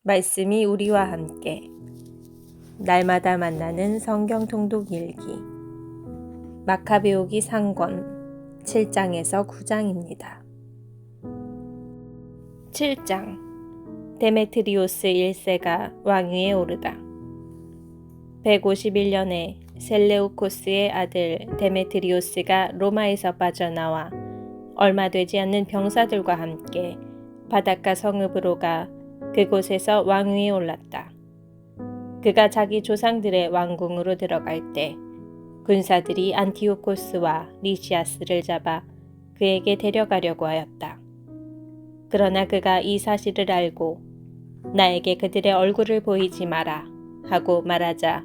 말씀이 우리와 함께 날마다 만나는 성경 통독 일기 마카베오기 상권 7장에서 9장입니다. 7장 데메트리오스 1세가 왕위에 오르다. 151년에 셀레우코스의 아들 데메트리오스가 로마에서 빠져나와 얼마 되지 않는 병사들과 함께 바닷가 성읍으로 가 그곳에서 왕위에 올랐다. 그가 자기 조상들의 왕궁으로 들어갈 때 군사들이 안티오코스와 리시아스를 잡아 그에게 데려가려고 하였다. 그러나 그가 이 사실을 알고 나에게 그들의 얼굴을 보이지 마라 하고 말하자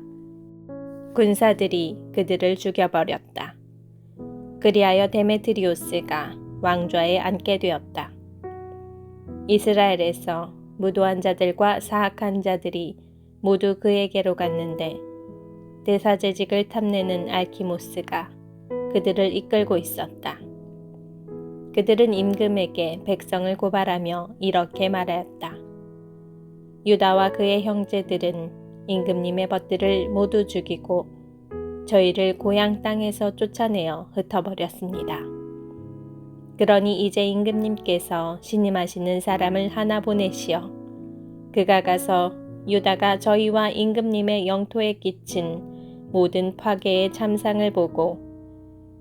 군사들이 그들을 죽여버렸다. 그리하여 데메트리오스가 왕좌에 앉게 되었다. 이스라엘에서 무도한 자들과 사악한 자들이 모두 그에게로 갔는데 대사제직을 탐내는 알키모스가 그들을 이끌고 있었다. 그들은 임금에게 백성을 고발하며 이렇게 말하였다. 유다와 그의 형제들은 임금님의 벗들을 모두 죽이고 저희를 고향 땅에서 쫓아내어 흩어버렸습니다. 그러니 이제 임금님께서 신임하시는 사람을 하나 보내시어 그가 가서 유다가 저희와 임금님의 영토에 끼친 모든 파괴의 참상을 보고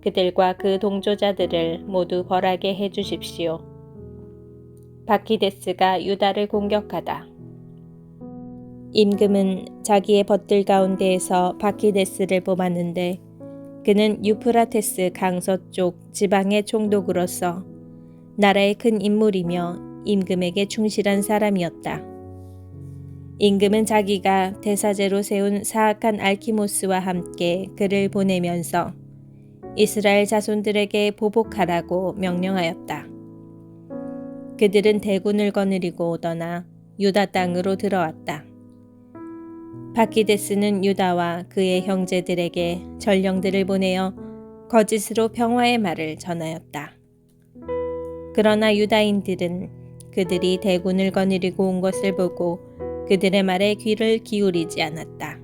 그들과 그 동조자들을 모두 벌하게 해주십시오. 바키데스가 유다를 공격하다. 임금은 자기의 벗들 가운데에서 바키데스를 뽑았는데 그는 유프라테스 강서쪽 지방의 총독으로서 나라의 큰 인물이며 임금에게 충실한 사람이었다. 임금은 자기가 대사제로 세운 사악한 알키모스와 함께 그를 보내면서 이스라엘 자손들에게 보복하라고 명령하였다. 그들은 대군을 거느리고 떠나 유다 땅으로 들어왔다. 바키데스는 유다와 그의 형제들에게 전령들을 보내어 거짓으로 평화의 말을 전하였다. 그러나 유다인들은 그들이 대군을 거느리고 온 것을 보고 그들의 말에 귀를 기울이지 않았다.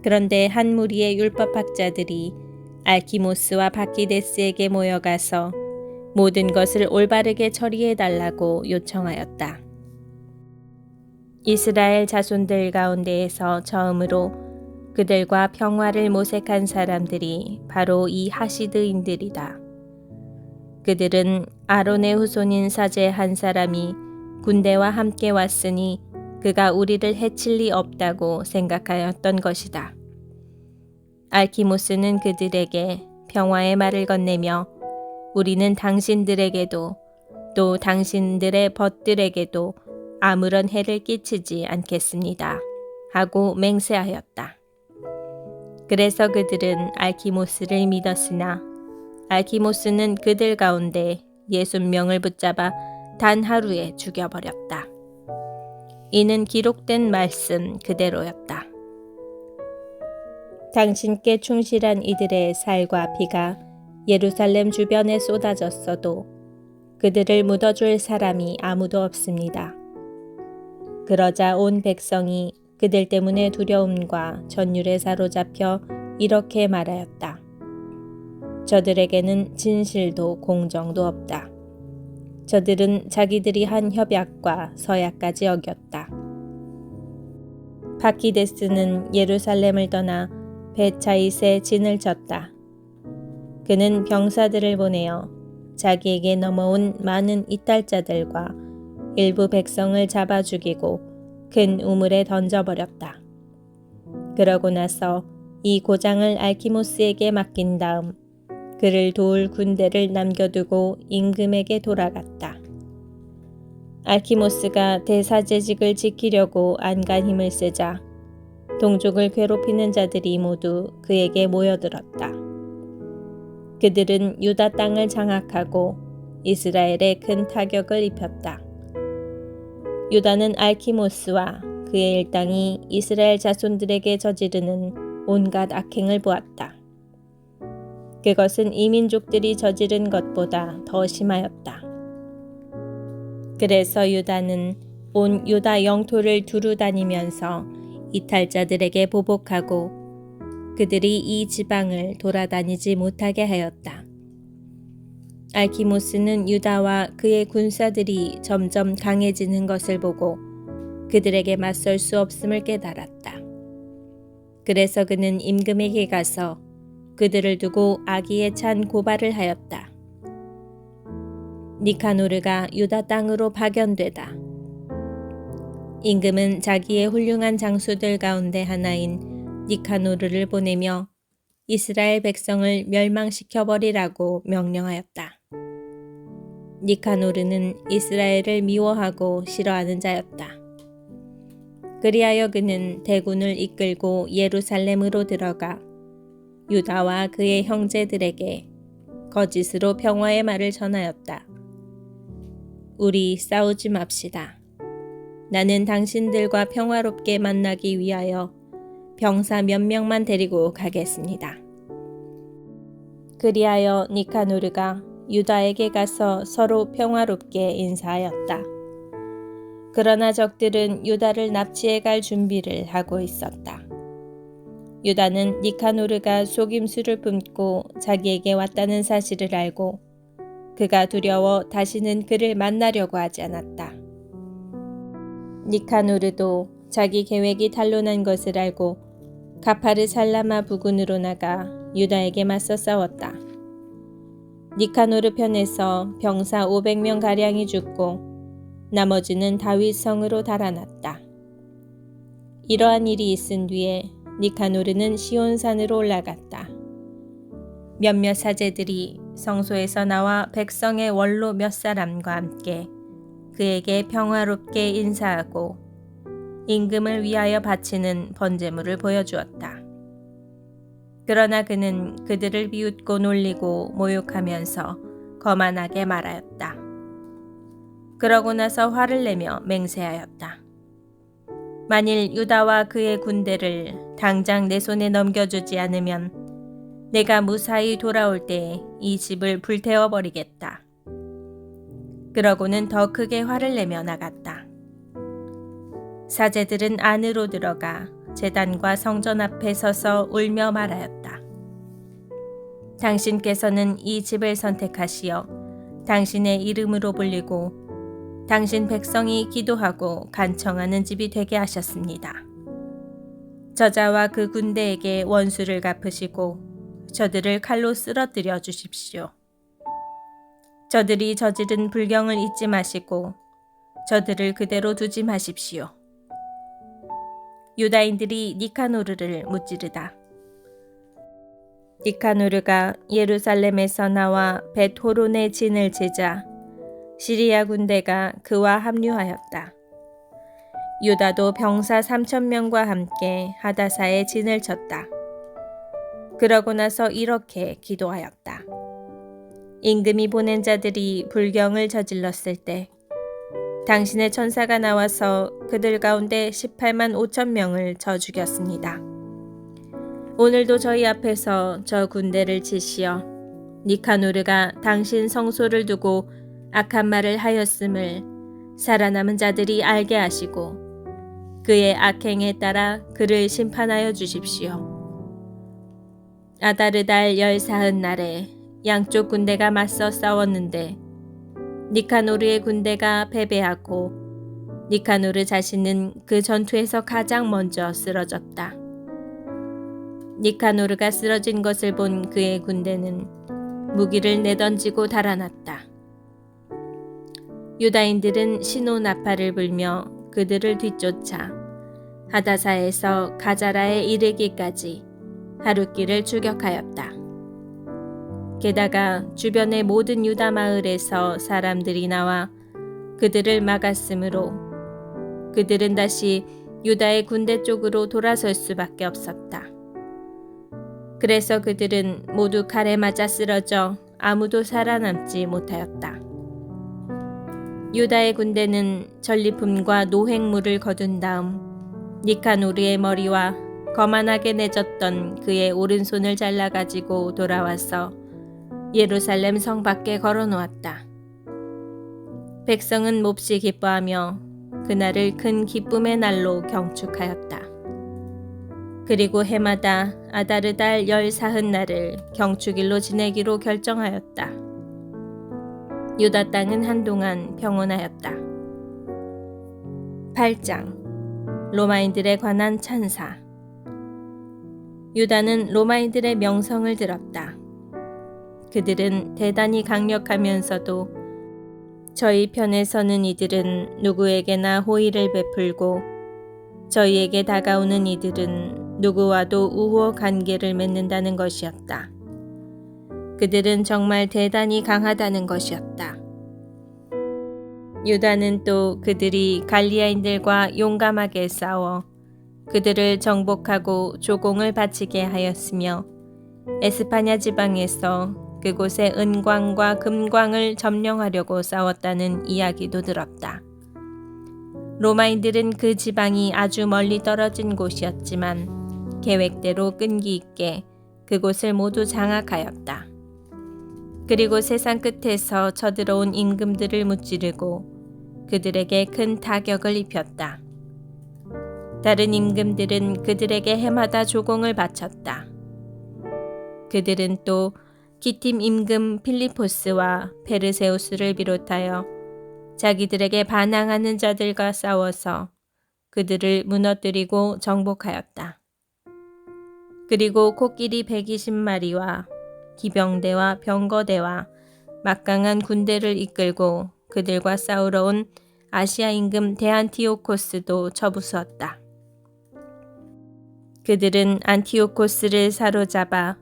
그런데 한 무리의 율법학자들이 알키모스와 바키데스에게 모여가서 모든 것을 올바르게 처리해달라고 요청하였다. 이스라엘 자손들 가운데에서 처음으로 그들과 평화를 모색한 사람들이 바로 이 하시드인들이다. 그들은 아론의 후손인 사제 한 사람이 군대와 함께 왔으니 그가 우리를 해칠 리 없다고 생각하였던 것이다. 알키모스는 그들에게 평화의 말을 건네며 우리는 당신들에게도 또 당신들의 벗들에게도 아무런 해를 끼치지 않겠습니다. 하고 맹세하였다. 그래서 그들은 알키모스를 믿었으나 알키모스는 그들 가운데 60명을 붙잡아 단 하루에 죽여버렸다. 이는 기록된 말씀 그대로였다. 당신께 충실한 이들의 살과 피가 예루살렘 주변에 쏟아졌어도 그들을 묻어줄 사람이 아무도 없습니다. 그러자 온 백성이 그들 때문에 두려움과 전율에 사로잡혀 이렇게 말하였다. 저들에게는 진실도 공정도 없다. 저들은 자기들이 한 협약과 서약까지 어겼다. 바키데스는 예루살렘을 떠나 벳차잇에 진을 쳤다. 그는 병사들을 보내어 자기에게 넘어온 많은 이탈자들과 일부 백성을 잡아 죽이고 큰 우물에 던져버렸다. 그러고 나서 이 고장을 알키모스에게 맡긴 다음 그를 도울 군대를 남겨두고 임금에게 돌아갔다. 알키모스가 대사제직을 지키려고 안간 힘을 쓰자 동족을 괴롭히는 자들이 모두 그에게 모여들었다. 그들은 유다 땅을 장악하고 이스라엘에 큰 타격을 입혔다. 유다는 알키모스와 그의 일당이 이스라엘 자손들에게 저지르는 온갖 악행을 보았다. 그것은 이민족들이 저지른 것보다 더 심하였다. 그래서 유다는 온 유다 영토를 두루 다니면서 이탈자들에게 보복하고 그들이 이 지방을 돌아다니지 못하게 하였다. 알키모스는 유다와 그의 군사들이 점점 강해지는 것을 보고 그들에게 맞설 수 없음을 깨달았다. 그래서 그는 임금에게 가서 그들을 두고 악의에 찬 고발을 하였다. 니카노르가 유다 땅으로 파견되다. 임금은 자기의 훌륭한 장수들 가운데 하나인 니카노르를 보내며 이스라엘 백성을 멸망시켜버리라고 명령하였다. 니카노르는 이스라엘을 미워하고 싫어하는 자였다. 그리하여 그는 대군을 이끌고 예루살렘으로 들어가 유다와 그의 형제들에게 거짓으로 평화의 말을 전하였다. 우리 싸우지 맙시다. 나는 당신들과 평화롭게 만나기 위하여 병사 몇 명만 데리고 가겠습니다. 그리하여 니카노르가 유다에게 가서 서로 평화롭게 인사하였다. 그러나 적들은 유다를 납치해 갈 준비를 하고 있었다. 유다는 니카노르가 속임수를 뿜고 자기에게 왔다는 사실을 알고 그가 두려워 다시는 그를 만나려고 하지 않았다. 니카노르도 자기 계획이 탄로난 것을 알고 가파르 살라마 부근으로 나가 유다에게 맞서 싸웠다. 니카노르 편에서 병사 500명가량이 죽고 나머지는 다윗 성으로 달아났다. 이러한 일이 있은 뒤에 니카노르는 시온산으로 올라갔다. 몇몇 사제들이 성소에서 나와 백성의 원로 몇 사람과 함께 그에게 평화롭게 인사하고 임금을 위하여 바치는 번제물을 보여주었다. 그러나 그는 그들을 비웃고 놀리고 모욕하면서 거만하게 말하였다. 그러고 나서 화를 내며 맹세하였다. 만일 유다와 그의 군대를 당장 내 손에 넘겨주지 않으면 내가 무사히 돌아올 때에 이 집을 불태워버리겠다. 그러고는 더 크게 화를 내며 나갔다. 사제들은 안으로 들어가 제단과 성전 앞에 서서 울며 말하였다. 당신께서는 이 집을 선택하시어 당신의 이름으로 불리고 당신 백성이 기도하고 간청하는 집이 되게 하셨습니다. 저자와 그 군대에게 원수를 갚으시고 저들을 칼로 쓰러뜨려 주십시오. 저들이 저지른 불경을 잊지 마시고 저들을 그대로 두지 마십시오. 유다인들이 니카노르를 무찌르다. 니카노르가 예루살렘에서 나와 벳호론의 진을 치자 시리아 군대가 그와 합류하였다. 유다도 병사 3,000명과 함께 하다사의 진을 쳤다. 그러고 나서 이렇게 기도하였다. 임금이 보낸 자들이 불경을 저질렀을 때 당신의 천사가 나와서 그들 가운데 18만 5천 명을 쳐 죽였습니다. 오늘도 저희 앞에서 저 군대를 치시어 니카노르가 당신 성소를 두고 악한 말을 하였음을 살아남은 자들이 알게 하시고 그의 악행에 따라 그를 심판하여 주십시오. 아다르달 14날에 양쪽 군대가 맞서 싸웠는데 니카노르의 군대가 패배하고 니카노르 자신은 그 전투에서 가장 먼저 쓰러졌다. 니카노르가 쓰러진 것을 본 그의 군대는 무기를 내던지고 달아났다. 유다인들은 신호나팔을 불며 그들을 뒤쫓아 하다사에서 가자라에 이르기까지 하룻길을 추격하였다. 게다가 주변의 모든 유다 마을에서 사람들이 나와 그들을 막았으므로 그들은 다시 유다의 군대 쪽으로 돌아설 수밖에 없었다. 그래서 그들은 모두 칼에 맞아 쓰러져 아무도 살아남지 못하였다. 유다의 군대는 전리품과 노획물을 거둔 다음 니카노르의 머리와 거만하게 내졌던 그의 오른손을 잘라가지고 돌아와서 예루살렘 성 밖에 걸어놓았다. 백성은 몹시 기뻐하며 그날을 큰 기쁨의 날로 경축하였다. 그리고 해마다 아다르 달 14날을 경축일로 지내기로 결정하였다. 유다 땅은 한동안 평온하였다. 8장 로마인들에 관한 찬사. 유다는 로마인들의 명성을 들었다. 그들은 대단히 강력하면서도 저희 편에 서는 이들은 누구에게나 호의를 베풀고 저희에게 다가오는 이들은 누구와도 우호 관계를 맺는다는 것이었다. 그들은 정말 대단히 강하다는 것이었다. 유다는 또 그들이 갈리아인들과 용감하게 싸워 그들을 정복하고 조공을 바치게 하였으며 에스파냐 지방에서 그곳의 은광과 금광을 점령하려고 싸웠다는 이야기도 들었다. 로마인들은 그 지방이 아주 멀리 떨어진 곳이었지만 계획대로 끈기 있게 그곳을 모두 장악하였다. 그리고 세상 끝에서 쳐들어온 임금들을 무찌르고 그들에게 큰 타격을 입혔다. 다른 임금들은 그들에게 해마다 조공을 바쳤다. 그들은 또 기팀 임금 필리포스와 페르세우스를 비롯하여 자기들에게 반항하는 자들과 싸워서 그들을 무너뜨리고 정복하였다. 그리고 코끼리 120마리와 기병대와 병거대와 막강한 군대를 이끌고 그들과 싸우러 온 아시아 임금 데안티오코스도 쳐부수었다. 그들은 안티오코스를 사로잡아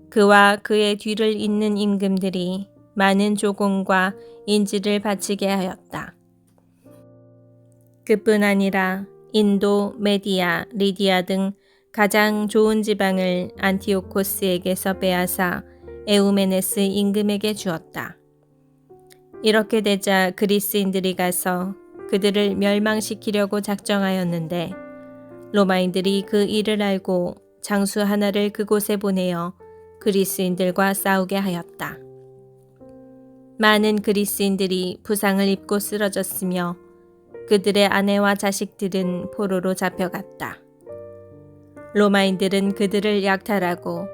그와 그의 뒤를 잇는 임금들이 많은 조공과 인지를 바치게 하였다. 그뿐 아니라 인도, 메디아, 리디아 등 가장 좋은 지방을 안티오코스에게서 빼앗아 에우메네스 임금에게 주었다. 이렇게 되자 그리스인들이 가서 그들을 멸망시키려고 작정하였는데 로마인들이 그 일을 알고 장수 하나를 그곳에 보내어 그리스인들과 싸우게 하였다. 많은 그리스인들이 부상을 입고 쓰러졌으며 그들의 아내와 자식들은 포로로 잡혀갔다. 로마인들은 그들을 약탈하고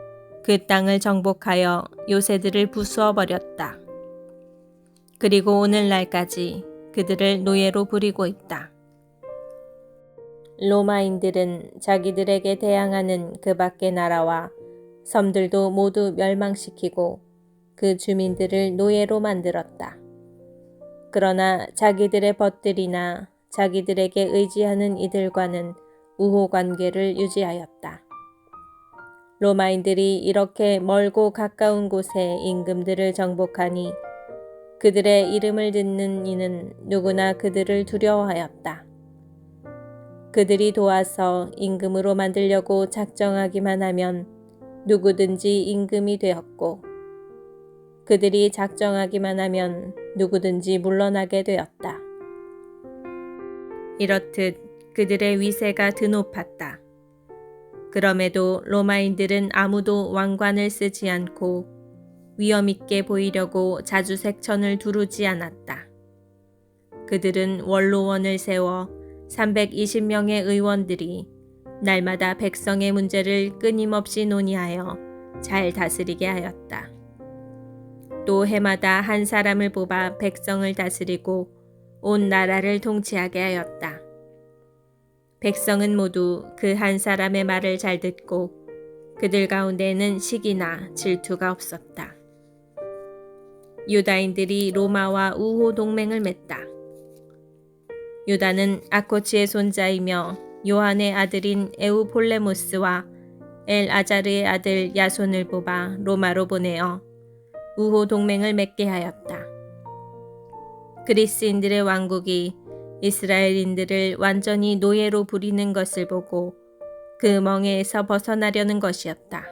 그 땅을 정복하여 요새들을 부수어 버렸다. 그리고 오늘날까지 그들을 노예로 부리고 있다. 로마인들은 자기들에게 대항하는 그 밖의 나라와 섬들도 모두 멸망시키고 그 주민들을 노예로 만들었다. 그러나 자기들의 벗들이나 자기들에게 의지하는 이들과는 우호 관계를 유지하였다. 로마인들이 이렇게 멀고 가까운 곳에 임금들을 정복하니 그들의 이름을 듣는 이는 누구나 그들을 두려워하였다. 그들이 도와서 임금으로 만들려고 작정하기만 하면 누구든지 임금이 되었고 그들이 작정하기만 하면 누구든지 물러나게 되었다. 이렇듯 그들의 위세가 드높았다. 그럼에도 로마인들은 아무도 왕관을 쓰지 않고 위엄있게 보이려고 자주색천을 두르지 않았다. 그들은 원로원을 세워 320명의 의원들이 날마다 백성의 문제를 끊임없이 논의하여 잘 다스리게 하였다. 또 해마다 한 사람을 뽑아 백성을 다스리고 온 나라를 통치하게 하였다. 백성은 모두 그 한 사람의 말을 잘 듣고 그들 가운데에는 시기나 질투가 없었다. 유다인들이 로마와 우호 동맹을 맺다. 유다는 아코치의 손자이며 요한의 아들인 에우폴레모스와 엘아자르의 아들 야손을 뽑아 로마로 보내어 우호 동맹을 맺게 하였다. 그리스인들의 왕국이 이스라엘인들을 완전히 노예로 부리는 것을 보고 그 멍에에서 벗어나려는 것이었다.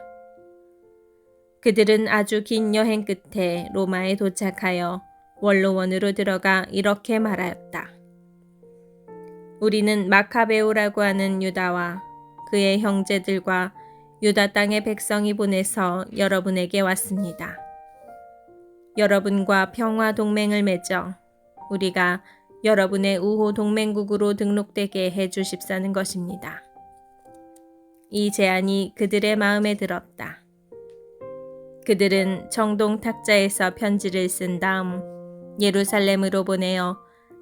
그들은 아주 긴 여행 끝에 로마에 도착하여 원로원으로 들어가 이렇게 말하였다. 우리는 마카베오라고 하는 유다와 그의 형제들과 유다 땅의 백성이 보내서 여러분에게 왔습니다. 여러분과 평화 동맹을 맺어 우리가 여러분의 우호 동맹국으로 등록되게 해주십사는 것입니다. 이 제안이 그들의 마음에 들었다. 그들은 청동 탁자에서 편지를 쓴 다음 예루살렘으로 보내어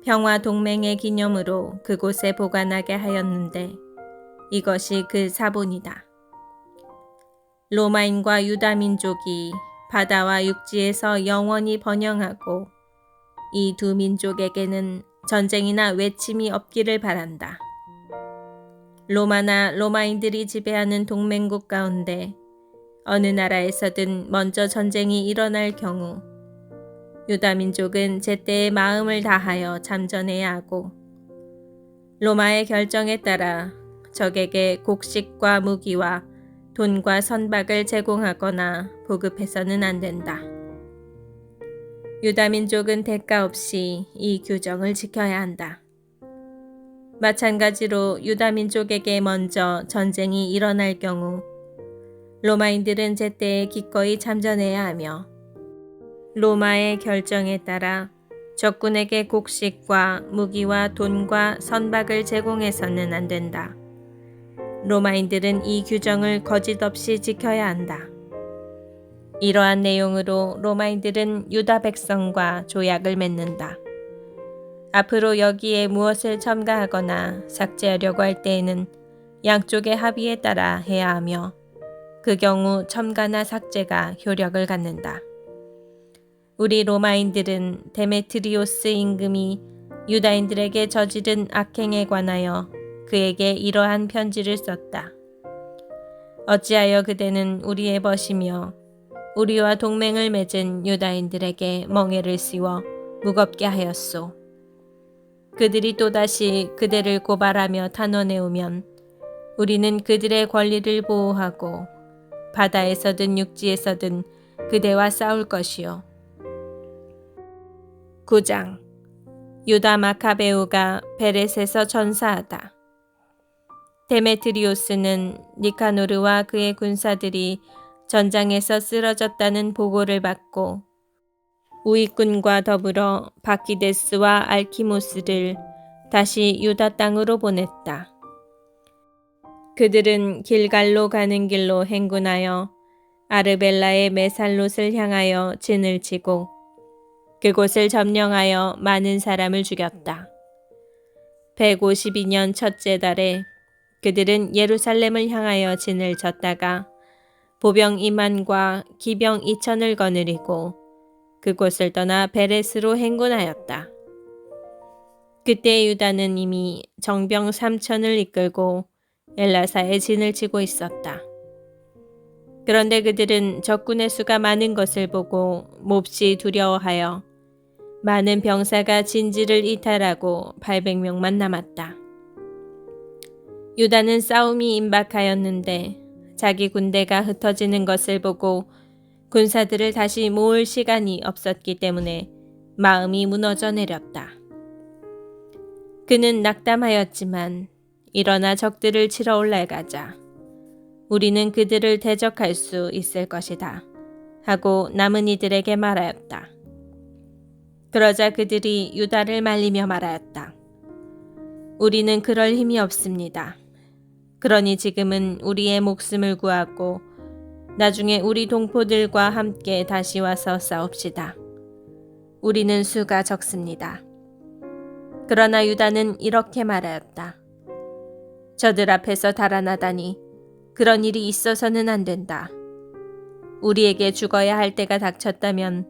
평화 동맹의 기념으로 그곳에 보관하게 하였는데 이것이 그 사본이다. 로마인과 유다 민족이 바다와 육지에서 영원히 번영하고 이 두 민족에게는 전쟁이나 외침이 없기를 바란다. 로마나 로마인들이 지배하는 동맹국 가운데 어느 나라에서든 먼저 전쟁이 일어날 경우 유다 민족은 제때에 마음을 다하여 잠전해야 하고 로마의 결정에 따라 적에게 곡식과 무기와 돈과 선박을 제공하거나 보급해서는 안 된다. 유다 민족은 대가 없이 이 규정을 지켜야 한다. 마찬가지로 유다 민족에게 먼저 전쟁이 일어날 경우 로마인들은 제때에 기꺼이 참전해야 하며 로마의 결정에 따라 적군에게 곡식과 무기와 돈과 선박을 제공해서는 안 된다. 로마인들은 이 규정을 거짓 없이 지켜야 한다. 이러한 내용으로 로마인들은 유다 백성과 조약을 맺는다. 앞으로 여기에 무엇을 첨가하거나 삭제하려고 할 때에는 양쪽의 합의에 따라 해야 하며 그 경우 첨가나 삭제가 효력을 갖는다. 우리 로마인들은 데메트리오스 임금이 유다인들에게 저지른 악행에 관하여 그에게 이러한 편지를 썼다. 어찌하여 그대는 우리의 벗이며 우리와 동맹을 맺은 유다인들에게 멍에를 씌워 무겁게 하였소. 그들이 또다시 그대를 고발하며 탄원해오면 우리는 그들의 권리를 보호하고 바다에서든 육지에서든 그대와 싸울 것이요. 9장 유다 마카베우가 베렛에서 전사하다. 데메트리오스는 니카노르와 그의 군사들이 전장에서 쓰러졌다는 보고를 받고 우익군과 더불어 바키데스와 알키모스를 다시 유다 땅으로 보냈다. 그들은 길갈로 가는 길로 행군하여 아르벨라의 메살롯을 향하여 진을 치고 그곳을 점령하여 많은 사람을 죽였다. 152년 첫째 달에 그들은 예루살렘을 향하여 진을 쳤다가 보병 2만과 기병 2천을 거느리고 그곳을 떠나 베렛으로 행군하였다. 그때 유다는 이미 정병 3천을 이끌고 엘라사에 진을 치고 있었다. 그런데 그들은 적군의 수가 많은 것을 보고 몹시 두려워하여 많은 병사가 진지를 이탈하고 800명만 남았다. 유다는 싸움이 임박하였는데 자기 군대가 흩어지는 것을 보고 군사들을 다시 모을 시간이 없었기 때문에 마음이 무너져 내렸다. 그는 낙담하였지만 일어나 적들을 치러 올라가자. 우리는 그들을 대적할 수 있을 것이다 하고 남은 이들에게 말하였다. 그러자 그들이 유다를 말리며 말하였다. 우리는 그럴 힘이 없습니다. 그러니 지금은 우리의 목숨을 구하고 나중에 우리 동포들과 함께 다시 와서 싸웁시다. 우리는 수가 적습니다. 그러나 유다는 이렇게 말하였다. 저들 앞에서 달아나다니 그런 일이 있어서는 안 된다. 우리에게 죽어야 할 때가 닥쳤다면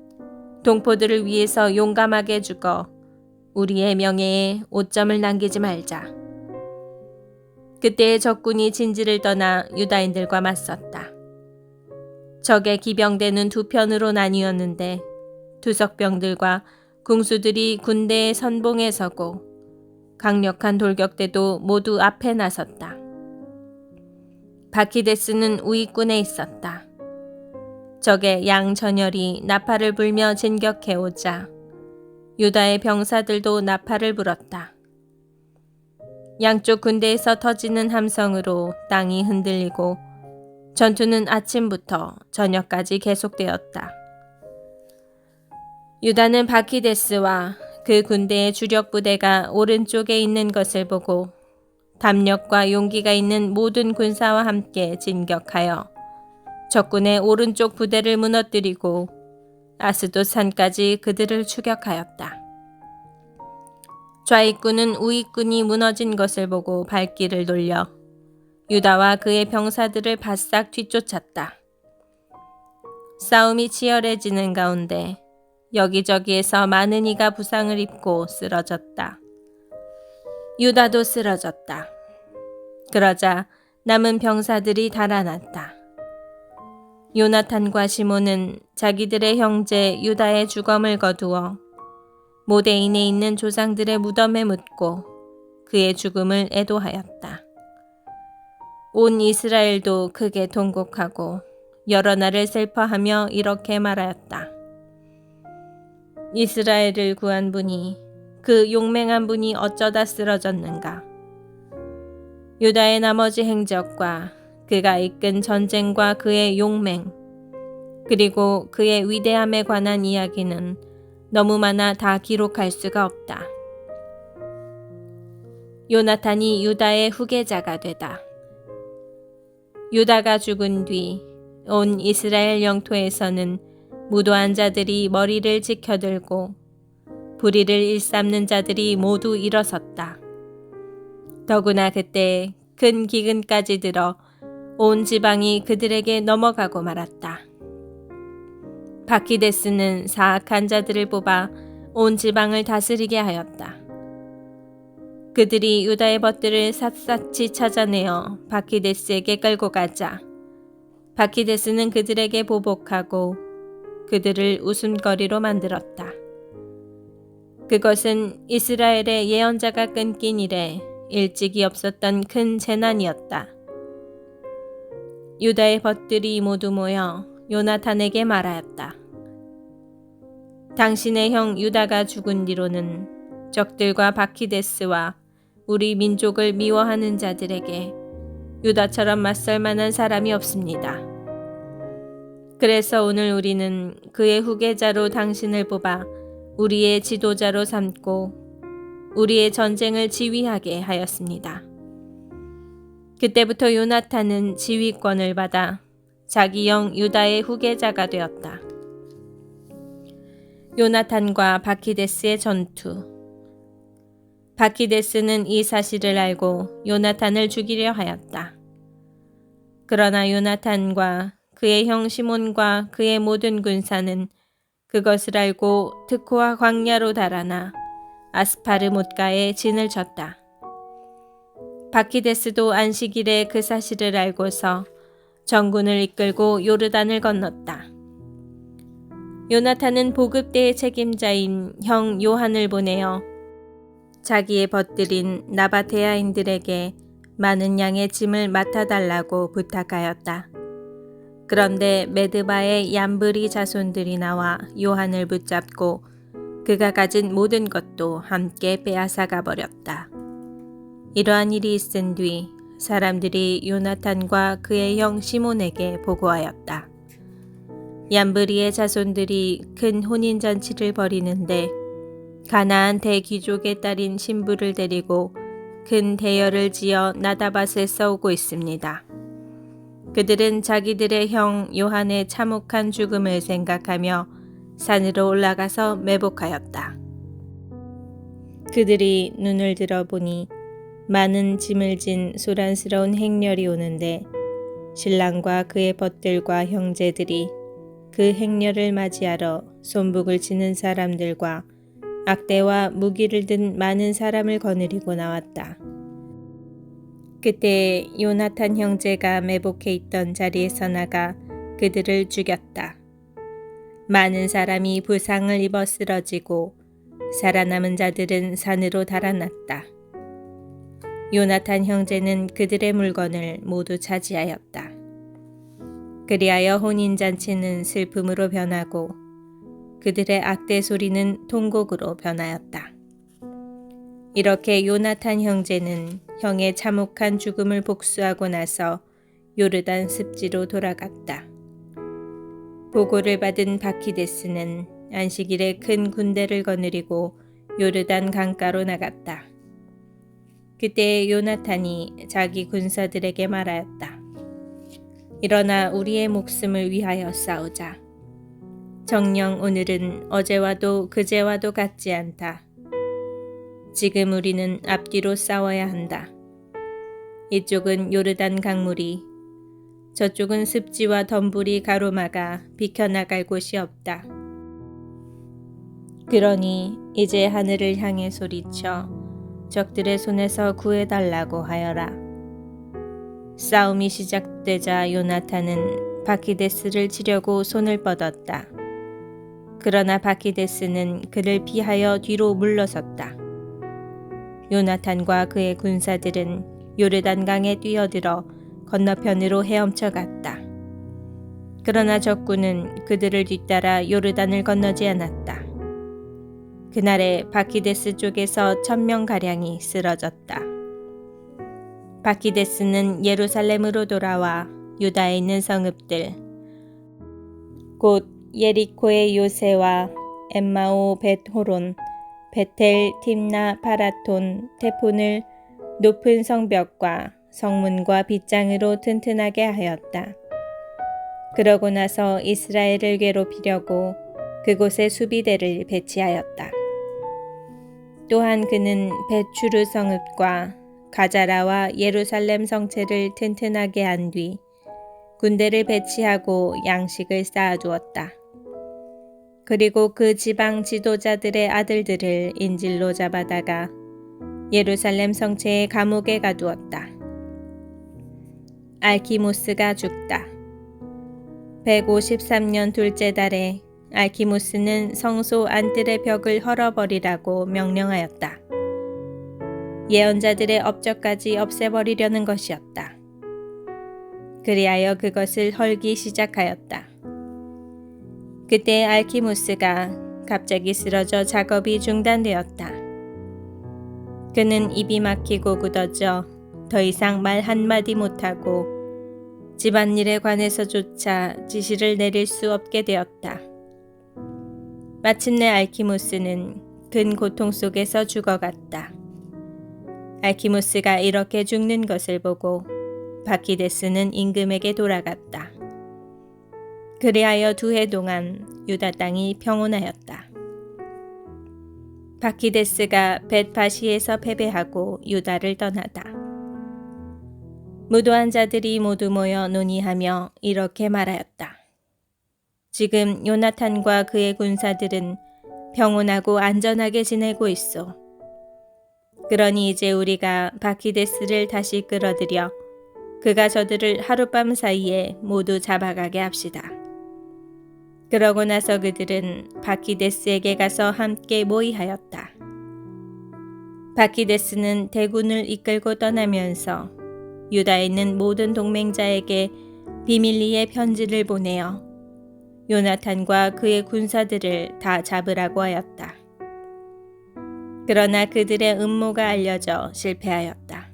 동포들을 위해서 용감하게 죽어 우리의 명예에 오점을 남기지 말자. 그때의 적군이 진지를 떠나 유다인들과 맞섰다. 적의 기병대는 두 편으로 나뉘었는데 투석병들과 궁수들이 군대의 선봉에 서고 강력한 돌격대도 모두 앞에 나섰다. 바키데스는 우익군에 있었다. 적의 양전열이 나팔을 불며 진격해오자 유다의 병사들도 나팔을 불었다. 양쪽 군대에서 터지는 함성으로 땅이 흔들리고 전투는 아침부터 저녁까지 계속되었다. 유다는 바키데스와 그 군대의 주력 부대가 오른쪽에 있는 것을 보고 담력과 용기가 있는 모든 군사와 함께 진격하여 적군의 오른쪽 부대를 무너뜨리고 아스돗 산까지 그들을 추격하였다. 좌익군은 우익군이 무너진 것을 보고 발길을 돌려 유다와 그의 병사들을 바싹 뒤쫓았다. 싸움이 치열해지는 가운데 여기저기에서 많은 이가 부상을 입고 쓰러졌다. 유다도 쓰러졌다. 그러자 남은 병사들이 달아났다. 요나탄과 시몬은 자기들의 형제 유다의 주검을 거두어 모데인에 있는 조상들의 무덤에 묻고 그의 죽음을 애도하였다. 온 이스라엘도 크게 통곡하고 여러 날을 슬퍼하며 이렇게 말하였다. 이스라엘을 구한 분이, 그 용맹한 분이 어쩌다 쓰러졌는가. 유다의 나머지 행적과 그가 이끈 전쟁과 그의 용맹, 그리고 그의 위대함에 관한 이야기는 너무 많아 다 기록할 수가 없다. 요나탄이 유다의 후계자가 되다. 유다가 죽은 뒤 온 이스라엘 영토에서는 무도한 자들이 머리를 지켜들고 불의를 일삼는 자들이 모두 일어섰다. 더구나 그때 큰 기근까지 들어 온 지방이 그들에게 넘어가고 말았다. 바키데스는 사악한 자들을 뽑아 온 지방을 다스리게 하였다. 그들이 유다의 벗들을 샅샅이 찾아내어 바키데스에게 끌고 가자 바키데스는 그들에게 보복하고 그들을 웃음거리로 만들었다. 그것은 이스라엘의 예언자가 끊긴 이래 일찍이 없었던 큰 재난이었다. 유다의 벗들이 모두 모여 요나탄에게 말하였다. 당신의 형 유다가 죽은 뒤로는 적들과 바키데스와 우리 민족을 미워하는 자들에게 유다처럼 맞설 만한 사람이 없습니다. 그래서 오늘 우리는 그의 후계자로 당신을 뽑아 우리의 지도자로 삼고 우리의 전쟁을 지휘하게 하였습니다. 그때부터 요나탄은 지휘권을 받아 자기 형 유다의 후계자가 되었다. 요나탄과 바키데스의 전투. 바키데스는 이 사실을 알고 요나탄을 죽이려 하였다. 그러나 요나탄과 그의 형 시몬과 그의 모든 군사는 그것을 알고 드코와 광야로 달아나 아스파르 못가에 진을 쳤다. 바키데스도 안식일에 그 사실을 알고서 전군을 이끌고 요르단을 건넜다. 요나탄은 보급대의 책임자인 형 요한을 보내어 자기의 벗들인 나바테아인들에게 많은 양의 짐을 맡아달라고 부탁하였다. 그런데 메드바의 얀브리 자손들이 나와 요한을 붙잡고 그가 가진 모든 것도 함께 빼앗아가 버렸다. 이러한 일이 있은 뒤 사람들이 요나탄과 그의 형 시몬에게 보고하였다. 얀브리의 자손들이 큰 혼인잔치를 벌이는데 가나안 대귀족의 딸인 신부를 데리고 큰 대열을 지어 나다밧에 싸우고 있습니다. 그들은 자기들의 형 요한의 참혹한 죽음을 생각하며 산으로 올라가서 매복하였다. 그들이 눈을 들어보니 많은 짐을 진 소란스러운 행렬이 오는데 신랑과 그의 벗들과 형제들이 그 행렬을 맞이하러 손북을 치는 사람들과 악대와 무기를 든 많은 사람을 거느리고 나왔다. 그때 요나탄 형제가 매복해 있던 자리에서 나가 그들을 죽였다. 많은 사람이 부상을 입어 쓰러지고 살아남은 자들은 산으로 달아났다. 요나탄 형제는 그들의 물건을 모두 차지하였다. 그리하여 혼인잔치는 슬픔으로 변하고 그들의 악대 소리는 통곡으로 변하였다. 이렇게 요나탄 형제는 형의 참혹한 죽음을 복수하고 나서 요르단 습지로 돌아갔다. 보고를 받은 바키데스는 안식일에 큰 군대를 거느리고 요르단 강가로 나갔다. 그때 요나탄이 자기 군사들에게 말하였다. 일어나 우리의 목숨을 위하여 싸우자. 정녕 오늘은 어제와도 그제와도 같지 않다. 지금 우리는 앞뒤로 싸워야 한다. 이쪽은 요르단 강물이, 저쪽은 습지와 덤불이 가로막아 비켜나갈 곳이 없다. 그러니 이제 하늘을 향해 소리쳐 적들의 손에서 구해달라고 하여라. 싸움이 시작되자 요나탄은 바키데스를 치려고 손을 뻗었다. 그러나 바키데스는 그를 피하여 뒤로 물러섰다. 요나탄과 그의 군사들은 요르단강에 뛰어들어 건너편으로 헤엄쳐 갔다. 그러나 적군은 그들을 뒤따라 요르단을 건너지 않았다. 그날에 바키데스 쪽에서 1000명가량이 쓰러졌다. 바키데스는 예루살렘으로 돌아와 유다에 있는 성읍들, 곧 예리코의 요새와 엠마오 벳호론, 베텔, 팀나, 파라톤, 테폰을 높은 성벽과 성문과 빗장으로 튼튼하게 하였다. 그러고 나서 이스라엘을 괴롭히려고 그곳에 수비대를 배치하였다. 또한 그는 벳추르 성읍과 가자라와 예루살렘 성체를 튼튼하게 한 뒤 군대를 배치하고 양식을 쌓아두었다. 그리고 그 지방 지도자들의 아들들을 인질로 잡아다가 예루살렘 성체의 감옥에 가두었다. 알키무스가 죽다. 153년 둘째 달에 알키무스는 성소 안뜰의 벽을 헐어버리라고 명령하였다. 예언자들의 업적까지 없애버리려는 것이었다. 그리하여 그것을 헐기 시작하였다. 그때 알키무스가 갑자기 쓰러져 작업이 중단되었다. 그는 입이 막히고 굳어져 더 이상 말 한마디 못하고 집안일에 관해서조차 지시를 내릴 수 없게 되었다. 마침내 알키무스는 큰 고통 속에서 죽어갔다. 알키무스가 이렇게 죽는 것을 보고 바키데스는 임금에게 돌아갔다. 그리하여 2해 동안 유다 땅이 평온하였다. 바키데스가 벳바시에서 패배하고 유다를 떠나다. 무도한 자들이 모두 모여 논의하며 이렇게 말하였다. 지금 요나탄과 그의 군사들은 평온하고 안전하게 지내고 있어. 그러니 이제 우리가 바키데스를 다시 끌어들여 그가 저들을 하룻밤 사이에 모두 잡아가게 합시다. 그러고 나서 그들은 바키데스에게 가서 함께 모의하였다. 바키데스는 대군을 이끌고 떠나면서 유다에 있는 모든 동맹자에게 비밀리에 편지를 보내어 요나탄과 그의 군사들을 다 잡으라고 하였다. 그러나 그들의 음모가 알려져 실패하였다.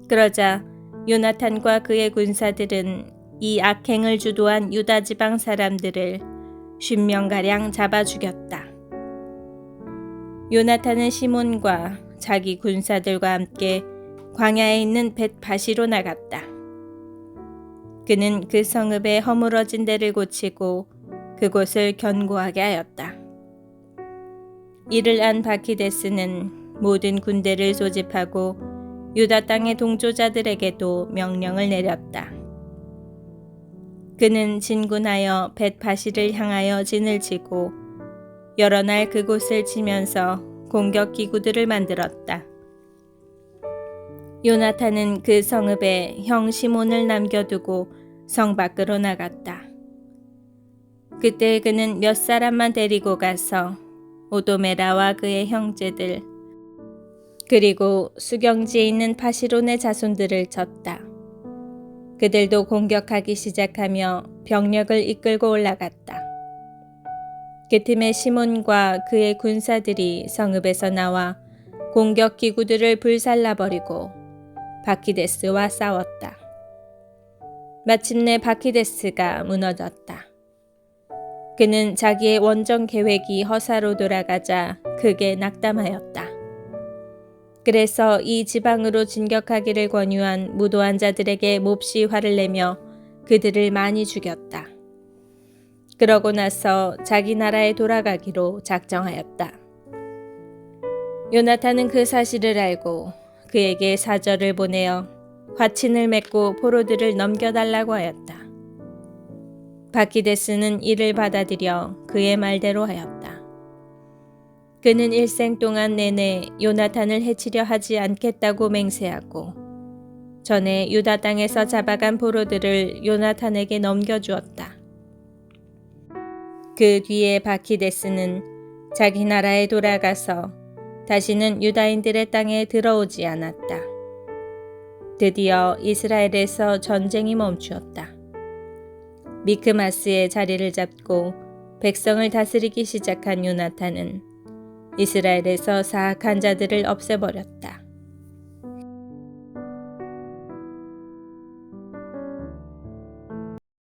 그러자 요나탄과 그의 군사들은 이 악행을 주도한 유다 지방 사람들을 50명가량 잡아 죽였다. 요나탄은 시몬과 자기 군사들과 함께 광야에 있는 벳바시로 나갔다. 그는 그 성읍의 허물어진 데를 고치고 그곳을 견고하게 하였다. 이를 안 바키데스는 모든 군대를 소집하고 유다 땅의 동조자들에게도 명령을 내렸다. 그는 진군하여 벳바시를 향하여 진을 치고 여러 날 그곳을 치면서 공격 기구들을 만들었다. 요나탄은 그 성읍에 형 시몬을 남겨두고 성 밖으로 나갔다. 그때 그는 몇 사람만 데리고 가서 오도메라와 그의 형제들 그리고 수경지에 있는 바시론의 자손들을 쳤다. 그들도 공격하기 시작하며 병력을 이끌고 올라갔다. 그 틈에 시몬과 그의 군사들이 성읍에서 나와 공격 기구들을 불살라버리고 바키데스와 싸웠다. 마침내 바키데스가 무너졌다. 그는 자기의 원정 계획이 허사로 돌아가자 크게 낙담하였다. 그래서 이 지방으로 진격하기를 권유한 무도한 자들에게 몹시 화를 내며 그들을 많이 죽였다. 그러고 나서 자기 나라에 돌아가기로 작정하였다. 요나탄은 그 사실을 알고 그에게 사절을 보내어 화친을 맺고 포로들을 넘겨달라고 하였다. 바키데스는 이를 받아들여 그의 말대로 하였다. 그는 일생 동안 내내 요나탄을 해치려 하지 않겠다고 맹세하고 전에 유다 땅에서 잡아간 포로들을 요나탄에게 넘겨주었다. 그 뒤에 바키데스는 자기 나라에 돌아가서 다시는 유다인들의 땅에 들어오지 않았다. 드디어 이스라엘에서 전쟁이 멈추었다. 미크마스의 자리를 잡고 백성을 다스리기 시작한 요나탄은 이스라엘에서 사악한 자들을 없애버렸다.